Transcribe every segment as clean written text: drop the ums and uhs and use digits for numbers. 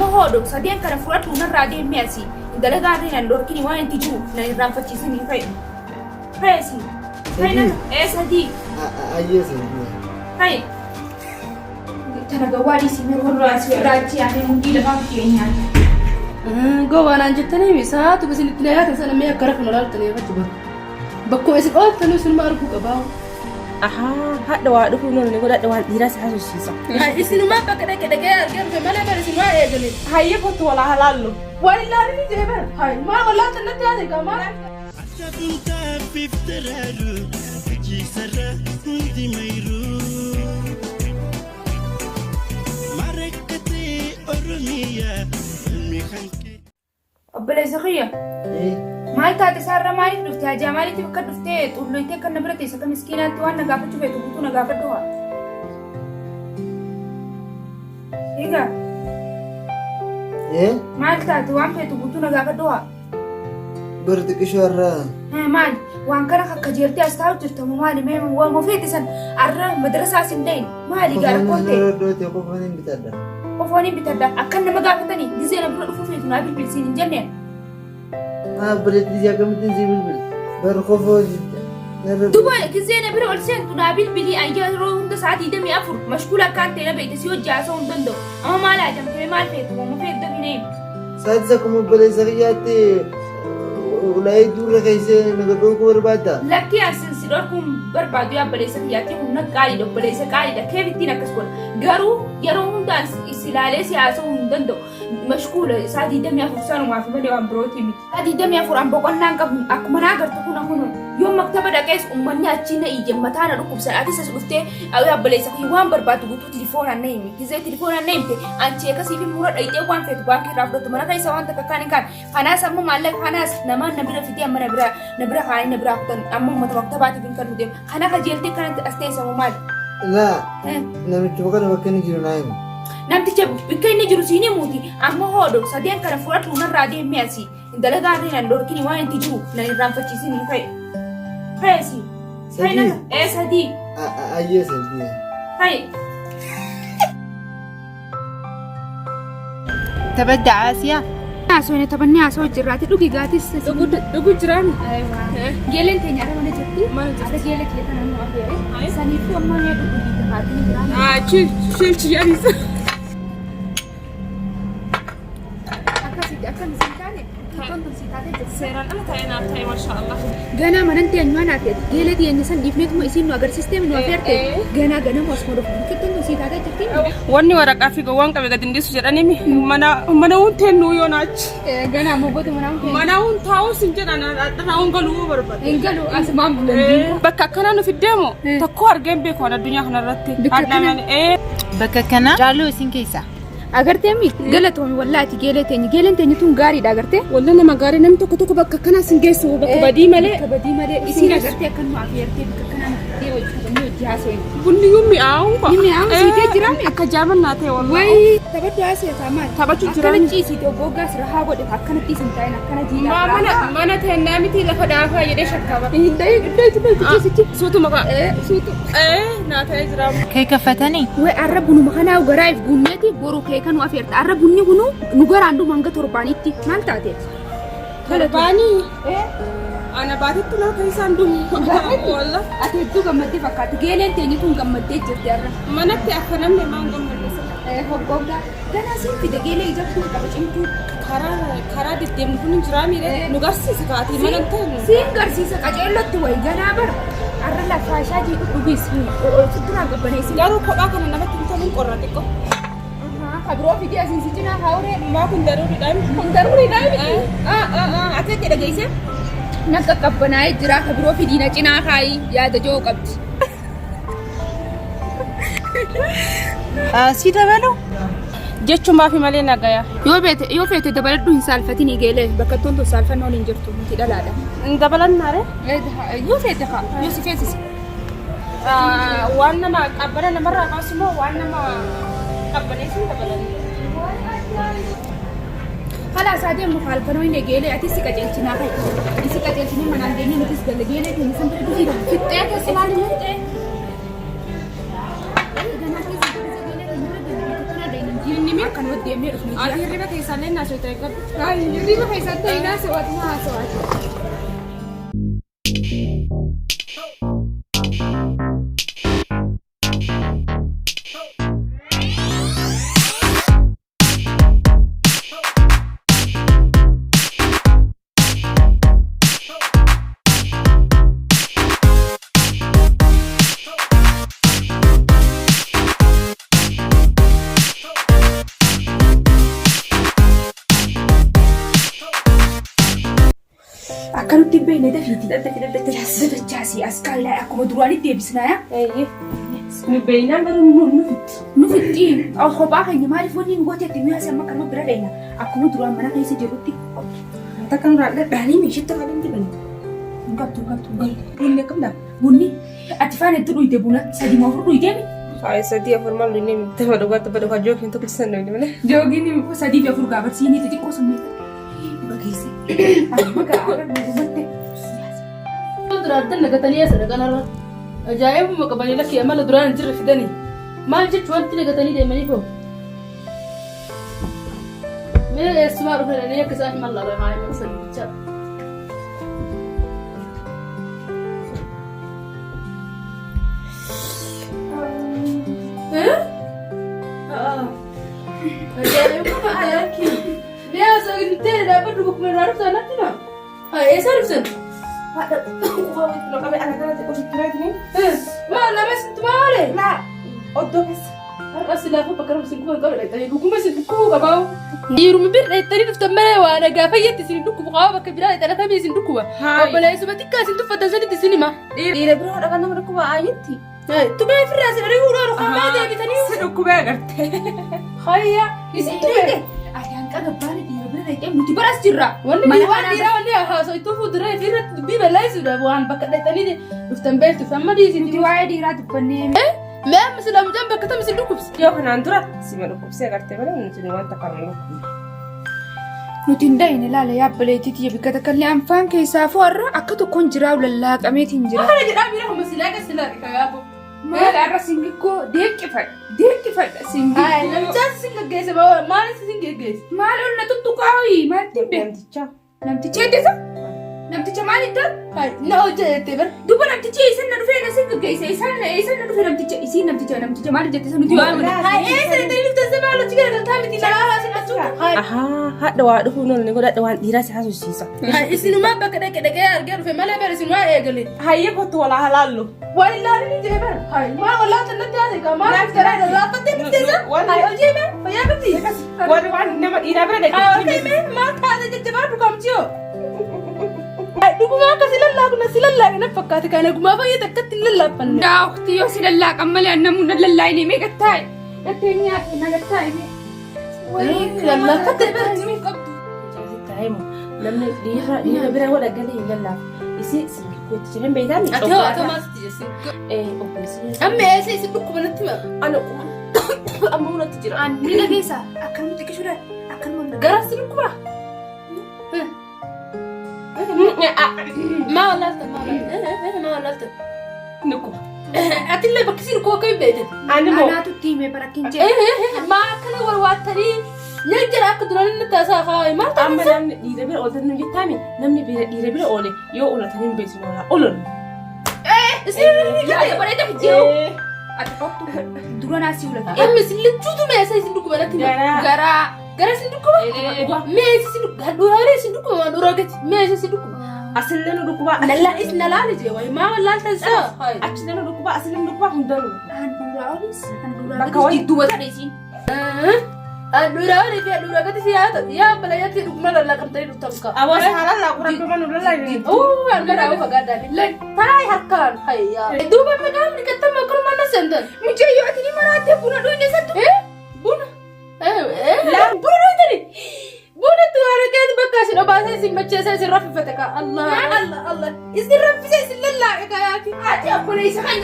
amma hoodoo sadeen kana fudhadhu narraa deemee asii dalagaa irreen lorkini waan itti jiru na irraanfachiisanii fa'i. Fa'i sadii. Ayyeessi. Fa'i. Tana gawwaadhi isin warra asii irraachi yaa'ee mudii lafaa keenyaa. Gowwaanaan jettanii misaatu bisilitti laayyaa sana mee akka rafu nolaaltanii irratti bara. Bakkuma isin ooltanii isin arguu qabaa. Haadha waa dhufuu noonu godhadha waan dhiiraas haasofsiisa. Isinumaa bakka dhaqee argamte malee bara isin waa eegale. Hayyee kottu walaa halaallu. Waan ilaalanii deebiin. Hayi maa walaa tallatti haasee qaama. Achatuntaa bifteraru jisara hundi mayru. Marekkate Oromiyaa mihanke. Obboleessa kiyya. Maal taate isaarra maaliif dhufte? Hajaa maaliif akka dhuftee xulloytee kan na bira teessa akka miskiinaatti waan na gaafachuu feetu guutuu na gaafadhu haa. Egaa. Maal taate waan feetu guutuu na gaafadhu haa. Bara xiqqishoo irraa. Maali waan kana akka jeeltee as taa'u jirtamu maali mee waan ofeeti san arra madrasaas hin ta'in maali gaara kootee. Qofoon hin bitadha. Qofoon hin bitadha akkan nama gaafatanii gisee na bira dhufuu feetu naa bilbilsiin hin jenneen. Berarti dia kami tinggi bil. Berkofon. Duba gisee na bira ol seentu naa bilbilii ayyaa yeroo hunda sa'aatii 24 mashkuula akkaan ta'e na beekte si hojjaa osoo hin danda'u amma maal ajamtee maal feetu waan feetu dafinee. Saat aku boleh sakit ulai dura kaise nagadoo ko barbaada. Lakki asin si dhorkuun barbaadu yaa baleessa kiyyaatti humna gaariidha baleessa gaariidha keefittiin akkas godha garuu yeroo hundaa silaalee siyaasoo hin danda'u mashkuula sa'aatii 24 sanumaa fi malee waan birootii miti. Sa'aatii 24 an boqonnaan qabu akkuma naa agartu kun yoo maktaba dhaqees uummanni achi na iyya mataa na dhukkubsa ati sas dhuftee yaa baleessa kiyya waan barbaadu guutuu tilifoonaan na himi gisee tilifoonaan na himte anchi akkasii fi mura dhayitee waan feetu baankii irraa fudhatu mana keessa waan takka kaan hin kaan kanaas ammoo maallaqa kanaas namaan na bira fidee amma na bira kaanii na bira kutan ammoo mata maktabaatiif hin kan deemu kana kajeeltee kanatti as teessamu maali. Laa namichi bakka inni jiru naa himu. Namticha bakka inni jiru siin himuuti ammoo hoodoo sadeen kana fudhadhu narraa deemee asii dalagaa irreen lorkini waan itti jiru na irraanfachiisanii fa'i. Fa'i sadii. Ayyeessi. Fa'i. Tabadda Asiyaa. Asoone taphannee asoo jirraati dhugi gaatis Dhugu jiraan. geeleen teenya ara mana jirti ada geelee kee kana nu afeere saniifu ammoo nee dhugu biita faatini jiraan Shilchi yaadisa. akkasitti akkan isin taane tonton si taate jirti Seeraan ala ta'ee naaf ta'e maashaallah. ganaa manan teenyumaa naafeeti geelee teenye san dhiifneetuma isiin nu agarsiisteem nu afeerte ganaa ganama osmoo dhufu tonton si taate jirti Wanni waraqaa fi gowwaan qabe gadi hindisu jedhanii mana hunteen nuu yoo naachi. ganaa mogoota manaa Mana huntaa'uu sin jedhan dhadhana hungaluu barbaada. hin galu asumaan bulan Bakka akkanaa nuuf iddeemu tokko argeen beeku waan addunyaa kanarratti. Bakka kana jaallu isin keessa. agartee mi galatoomi wallaati geeleen teenya tun gaariidha agartee Wallee nama gaarii namni tokko bakka akkanaa sin geessu bakka badii malee. kabadii malee isiin agartee akkan nu afeertee bakka kanaan dhee hojii haasoo Bunni yoo mi'aawu ba'a. Ni mi'aawu siitee jiraame. Akka jaamannaa ta'e wallee. Wayii taphadhu haasa'e maal Taphachuu jiraame. akkana ciisiite ogoggaas rahaa godhe akkanatti isin taa'in akkana jiidhaa Mana teennaa miti lafa daafaa jedhee shakkaaba. hin ta'e iddoo ciisichi Suutuma ba'a. suutu Naa ta'ee jiraamu. Kee kaffatanii. way arra bunuma kanaa garaaf gunneeti boru kee kan nu afeerta arra bunni kunu nu garaan dhuma hanga torbaanitti maal taate Torbaanii. Ana baatitti naa keessaan dhumu. Wallah. ati hedduu gammaddee fakkaatti geeleen teenye tun gammaddee jirti arra Manatti akka namni maan gammadeessa. hoggoggaa ganaa siin fide geelee ijattuu qaba cimtuu Karaa deddeemnu kun hin jiraa miidhee nu garsiisa kaatii mana ta'e. siin garsiisa qaceellotti way ganaa bara arra lafaa isaa jiidhu dhugis suturaa qabbaneessi Garuu kophaa kana namatti hin toluun qorra xiqqoo. kabiroo fidee asiin si cinaa hauree Maa kun daruuriidhaan. kun daruuriidhaa miti akka itti dhageesse nakka qabbanaa'ee jira kabiroo fidiina cinaa kaayii yaada joo qabdi Si dabalu. Jechuun maafi malee nagayaa. yoo feete dabaladhu hin saalfatinii geelee bakka tonto saalfannoon hin jirtu miti dhalaadha Dabalannaare. yoo feete faa yoo si feesisi Waan nama qabbana namarraa baasu moo waan nama qabbaneessu dabalan. haala isaa deemu faalfanoo hin geelee ati si qajeelchinaa kai si qajeelchinii manaan deemee nutis galle geelee keenya san bira dusiidha fixxee keessa maali fixxee Inni kan wadde emee dhufne Ati hirriba keessallee naasoo ta'e gadhu. Hirriba keessatti ta'e naasoo ati naasoo ati. akkanutti hin beekne dafiiti dachaasii as kaallee akkuma duraanitti deebisnaa Nu beeynaan garuu nu fitti kophaa keenya maaliif wanni hin gooteetti mi'a amma kanuma bira dheena akkuma duraan mana keessa jirutti takka nuraan dhadhaanii meeshitti kan hin dibani. Gabtu bunni akkam dha bunni ati faana itti dhuyite buna sadii moo afur dhuyiteemi. Ay sadii afur maal inni mitte baduu jookiin tokko san inni malee. Jookiin sadii fi afur gaafatsiinii xixiqqoo sun bakeesse. Duraan nagatanii eessa kanarra ajaa'ibuma qabanii lakkii amala duraan hin jirre fidanii maal jechuun wanti nagatanii deemanii fa'u mee eessumaa dhufanii akka isaan mallaqa haa hin dhufan bichaa. Ajaa'ibuma alaakii mee haasoo gintee dhaabbadhu bukkuma irraa dhuftan natti maa eessaa dhuftan? Haadha kubbaa walitti naqamee ana kanatti qofi tureetini. Maal nama sitti maale? Laa oddoo keessa. Har'a silaafa bakka nama sin kuban qabu dheettanii dhuguma sin dhukkubuu qabaa. Dhiiruma bir dheettanii dhuftan malee waa nagaa fayyetti sin dhukkubu qaba bakka biraa dheettana kamii sin dhukkuba. Obboleessuma xiqqaa sin tuffatan sanitti sin hima. Dhiira biraa hodha kan nama dhukkuba ayyetti. Tumee firraa sin dhibuu dhooruu kan deebitanii. Si dhukkubee agartee. Hayya isin dhibee. Ati hanqa gabbaana dhiira bira dheetee nuti baras jirra. Wanni waan dhiiraa wanni haasoo itti fuulduree fi irratti dubbii balleessuudha waan bakka dheettanii dhuftan beektuuf amma dhiisin nuti waa'ee dhiiraa dubbannee. Mee amma silaa mucaan bakka tam isin dhukkubsi. Yoo kanaan dura sima dhukkubsee agartee malee nuti wanta qabu nuti hin da'in ilaala yaabaleetii bikka takkallee afaan keessaa fo'arra akka tokkoon jiraa lallaaqameetiin jira. Kana jedhaa miira humna silaa kan silaa dhiqaa yaaboo. Maal arra singiggoo deeqqifadha singiggoo. Namichaan sin geggeesse maaliif sin geggeesse? Maal ol na tuttuqaayi maal dhibbe? Namticha eeddisa? Namticha maal iddoo? Na hojjete bar. Duba namticha eessan na dhufee na sin geggeesse eessan na dhufee namticha maal jette sanuti waa mana. Eessa dheettanii dhuftan se maal hojii garagaltaa miti nama haasin achuudha. Ahaa haadha waa dhufuun oolni godhadha waan dhiiraa si haasofsiisa. Isinumaa bakka dhaqee argee dhufe malee bara isinumaa eegale. Hayyee kottu walaa halaallu. Waan ilaalanii jee bara. Maal walaa tallatti haase kaa maal garaa irraa laaffattee bitteessa. Hojii mee fayyaa miti. Waan nama dhiiraa bira dhaqee. Maal kaasa jajjabaa dhugamchiyoo. Dhuguma akka si lallaaqu na si lallaaqe na fakkaate kana gumaa fayyada akkatti hin lallaaffanne. Daawwati yoo si lallaaqan malee annamu na lallaa'ine mee gattaa'e. Gattee nyaate na gattaa'e mee. Lallaaffatte barti min qabdu. Namni dhiira bira wal galee hin lallaafu. Isi sinkootti jiran beektaa mi? Ati hoo akkamaatti jesse. Amma eessa isi dhukkuba natti maa? Ana amma hunatti jira. Ni dhageessa akkanuma xiqqishuudhaan akkanuma Garaa si dhukkuba? Maa wallaalta? Dhukkuba. Atillee bakki si dhukkuba akka hin beekte. anaatu itti himee barakkin jedhe. Maa akkana warwaattanii nyaata jira akka duraan inni taasaa kaa'e maal ta'e? Amma namni dhiira bira ooltan nu jettaami namni dhiira bira oole yoo oolatan hin beeksinu oolaa oolon. Isin Yaada bareeda fidee. Ati kottu dura naasii ulata. Amma isin lchuutu meeshaa isin dhukkuba natti Garaa. Gara isin dhukkuba? Meeshaa isin dhukkuba? Dhuraa isin dhukkuba waan dhuraa gati meeshaa isin dhukkuba? Asillee nu dhukkuba. Nalla is nalaale jee wayi maa wallaaltan saa? Achillee nu dhukkuba asillee nu dhukkuba hundaanuu. Handhuuraa olis. Bakka waliin Dudduuba sadheesiin. Dhuraa waliin fi dhuraa gati si yaa balayyatti dhuguma lallaqamtanii dhuftan ka. Awaasa haala laaquu rakkoo nu lallaalee. Almara fagaadhaan taa'ee harkaan hayyaa. Duuba midhaan dhiqattama akkuma mana sentan. Mucayyoo ati ni maraattee buna dhuunye sattu. Buna. Buna dhuuntani. Buna tuwaara keessa bakka isin obaasee isin macheessee isin raffifate ka. Allah. Isin raffisee isin lallaaqe ka yaati. Ati akkuma isa kan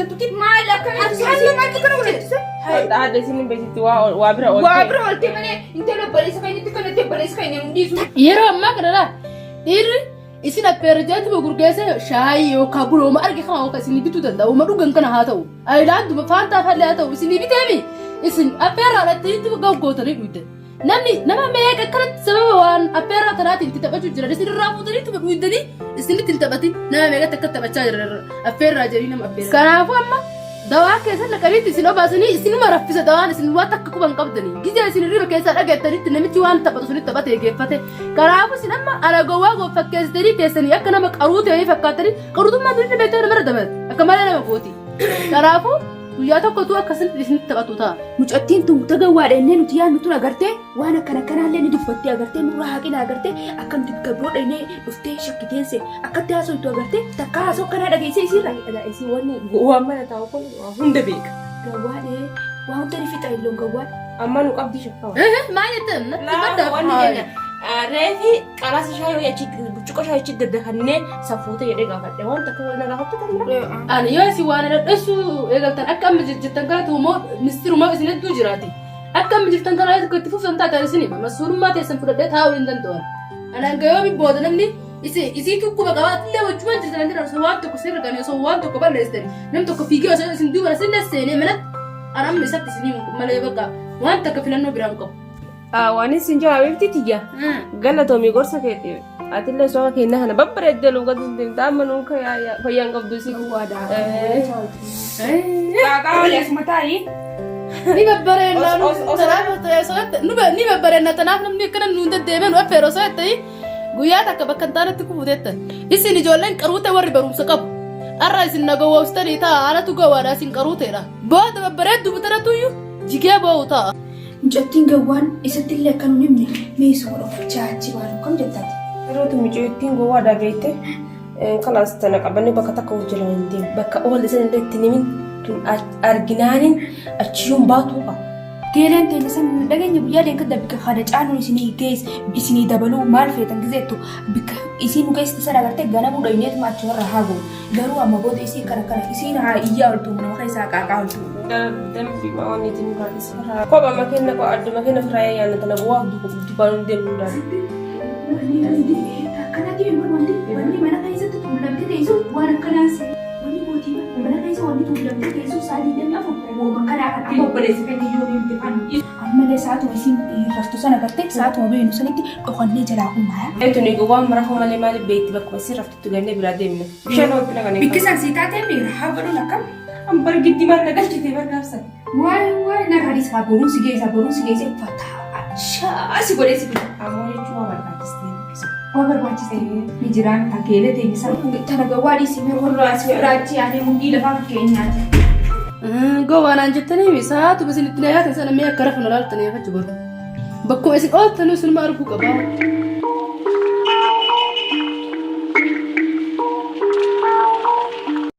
Tukkin. maal akkana halluu maatti kana godhatu. Haadha isin hin beeksitti waa bira ooltee. Waa bira ooltee malee intala obboleessa keenyatti kanatti obboleessa keenya hundiisu. Yeroo ammaa kanadha dhiirri isin affeerrajaatti gurgeesse shaayii yookaan bulooma arge kan hawwaasa isin bituu danda'u ma dhugan kana haa ta'u ayilaanduma faantaa fallee haa ta'u isin biteemi isin affeerraadhaatti gaggootanii dhuydan namni nama meeqa akkanatti sababa waan affeerraa tanaatiin itti taphachuu jiran isin irraa fuutanii itti dhuydanii isinitti hin taphatin nama meeqatti akka taphachaa jiran affeerraa jedhanii nama affeerraa. Kanaafuu amma dawaa keessatti naqabiitti isin obaasanii isinuma raffisa dawaan isin waan akka quban qabdanii gizee isin riba keessaa dhageettanitti namichi waan taphatu sunitti taphatee geeffate kanaafuu isin amma ana gowwaa fakkeessitanii teessanii akka nama qaruu ta'ee fakkaatanii qaruutummaa durii beektee namarra dabalatte akka malee nama gooti kanaafuu guyyaa tokkotu akkasitti isinitti taphatu ta'a. Mucattiin tun gawwaadha innee nuti yaadnu tun agartee waan akkana kanaallee ni dubbattee agartee nurraa haqina agartee akkamitti gabroodha innee dhuftee shakkiteense akkatti haasoftu agartee takka haasoo kanaa dhageessee isiirra Isii wanni waan mana taa'u kun hunda beeka. gawwaadhee waa hunda ni fixa illoon gawwaadha. Amma nu qabdi shakkawa. Maal jettan natti Wanni badda jenna reefi qalaasa shaayii achitti burcuqqoo shaayii achitti daddakannee safuuta jedhee gaafadhe waan takka na gaafattu kan bira. ani yoo isin waan dhadheessu eegaltan akka amma jirtan kanatti immoo ministirumaa isin hedduu jiraati akka amma jirtan kana itti fufsan taatan isin masuulummaa teessan fudhadhee taa'uu hin danda'an anaan gayoomi booda namni isii tukkuba qabaatillee wajjuma jirtan jira osoo waan tokko sirra gane osoo waan tokko balleessitani nam tokko fiigee osoo isin duuba isin seenee manatti anamni isatti isinii malee bakka waan takka filannoo biraan qabu. Waan isin jawaabeefti tiyya galatoomii gorsa keetti atillee sooma keenya kana babbareeddee luuga dintaa amma nuun fayyaan qabdu si Gawwaadha. Qaaqaa waliin asuma taa'ii. Ni babbareennaa ni babbareennaa tanaaf namni akkana nuun deddeebiin affeeroo isaa ta'ii guyyaa takka bakka hin taanetti kufuuteettan isin ijoolleen qaruutee warri barumsa qabu har'a isin nagawwaabsitanii ta'a aanatu gawwaadhaa isin qaruuteedha booda babbareeddu butanatuyyuu jigee ba'u ta'a. Mucattiin gawwaan isatti illee akka nuun himne meeshaa godhafachaa achi baalu kam jettaati. Yerootu mucattiin gowwaa dhageette kalaas tana qabannee bakka takka hojjetan hin deemu bakka oolli isin illee itti nimin arginaanin achiyyuun baatuu qaba. Geeleen teenya san dhageenya guyyaa deemka bika haada caaluun isinii gees isinii dabaluu maal feetan gizeettu bika isiin nu geessitti sana agartee ganamuu dhayneetuma achi warra haagu garuu amma booda isii kana isiin haa iyyaa oltu nama keessaa qaaqaa oltu. Dambi maawaniitiin baadhisa. Kopha makeenya adda makeenya firaayaa yaadna tana bu'aa dubbaan deemuu danda'a. Akkanatti wanti mana keessatti tuulamtee teessu waan akkanaas wanni mootii mana keessa wanti tuulamtee teessu sa'aatii deemee afur wooma kanaa kan amma obboleessi kan iyyuu deemte ammallee saatuma isiin raftu sana gartee saatuma beenu sanitti dhokannee jalaa humnaa. Eetu ni gowwaan marafu malee maaliif beekti bakka basii raftutti gannee biraa deemne. Bishaan wal bira gannee. Bikkisan sii taatee beera haa godhuun akkam. Ambar giddi maal nagalchitee bargaafsan. Waay nagaadis haa boruun si geesse fataa shaasi godhee si fida. Ammoo jechuun waa barbaachistee. Waa barbaachistee ni jiraan takeelee teenyisan tana gawwaadhii simee warraa si irraachi yaadee mundii lafaa fakkeenyaati. Gowwaanaan jettanii saatuma isinitti na yaatan sana mee akka rafu na laaltanii achi godhu bakkuma isin ooltanii isin arguu qabaa.